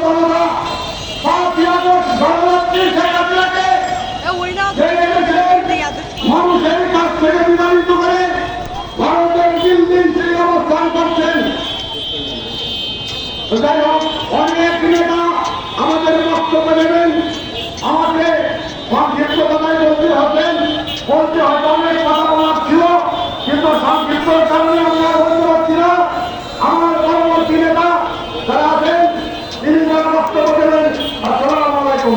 জনতা 5ই August গণরাজ্যের Sheikh হাসিনাকে মানুষের কাছ থেকে বিতাড়িত করে ভারতের দিন সেই অবস্থান করছেন। যাই হোক, অনেক নেতা আমাদের বক্তব্য দেবেন। আমাকে সংক্ষিপ্ত কথায় বলতে হয়তো অনেক কথা বলার ছিল, কিন্তু সংক্ষিপ্ত কারণে আমি আর বলতে পারছি না। আমার পরবর্তী নেতা যারা আছেন তিনি তার বক্তব্য দেবেন। আসসালামু আলাইকুম।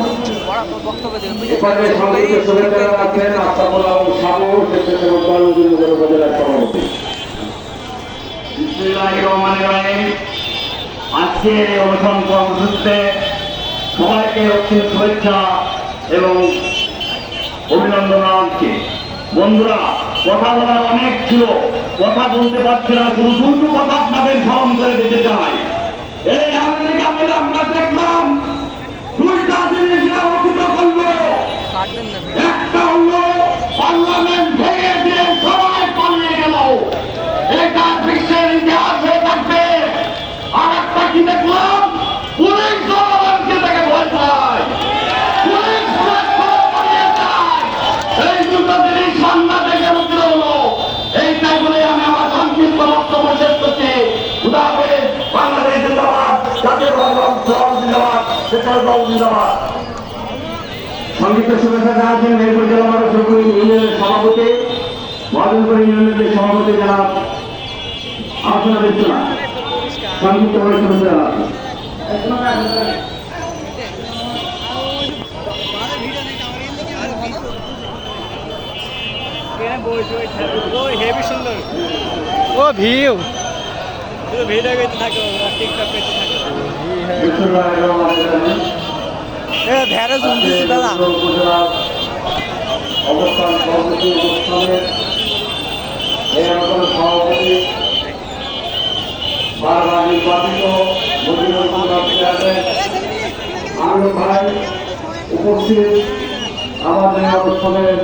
এখানে সংক্ষিপ্ত শুভেচ্ছা জানাচ্ছেন আশরাফুল আলম সাবু, স্বেচ্ছাসেবক দল উপজেলার সভাপতি। বিসমিল্লাহির রহমানির রহিম। আজকের এই অনুষ্ঠান কর্মসূচিতে সবাইকে রক্তিম শুভেচ্ছা এবং অভিনন্দন জানাচ্ছি। বন্ধুরা, কথা বলার অনেক ছিল, কথা বলতে পারছি না, শুধু দুটো কথা আপনাদের স্মরণ করে দিতে চাই। এই আমেরিকা মিলে আমরা দেখলাম দুইটা জিনিস অর্জিত করলো। একটা হলো পার্লামেন্ট ভেঙে দিয়ে সবাই পালিয়ে গেল, এটা বিশ্বের ইতিহাসে থাকবে। আর একটা কি দেখলাম, পুলিশ জনগণকে দেখে ভয় পায়, পুলিশ পালিয়ে যায়। এই দুটো জিনিস সামনা থেকে উঠল হলো। এইটাই বলে আমি আমার সংক্ষিপ্ত বক্তব্য শেষ করছি। খুদা হাফেজ। বাংলাদেশ জিন্দাবাদ, জাতীয় জিন্দাবাদ, জিন্দাবাদ। সংক্ষিপ্ত শুভেচ্ছা জানাচ্ছেন মেহেরপুর জেলা মানুষ ইউনিয়নের সভাপতি, মহাজনপুর ইউনিয়নের সভাপতি জনাব আলোচনা দিচ্ছিল না। সংক্ষিপ্ত করে শুভেচ্ছা জানাচ্ছেন। হেভি সুন্দর ও ভিউ ভিডিও করতে থাকো, টিকটক করতে থাকো। ধ্যানে জুম দিচ্ছি দাদা। অবস্থান সভাপতি অনুষ্ঠানের এই অনুষ্ঠানের সভাপতি বারবার নির্বাচিত আমির ভাই উপস্থিত আমাদের অনুষ্ঠানের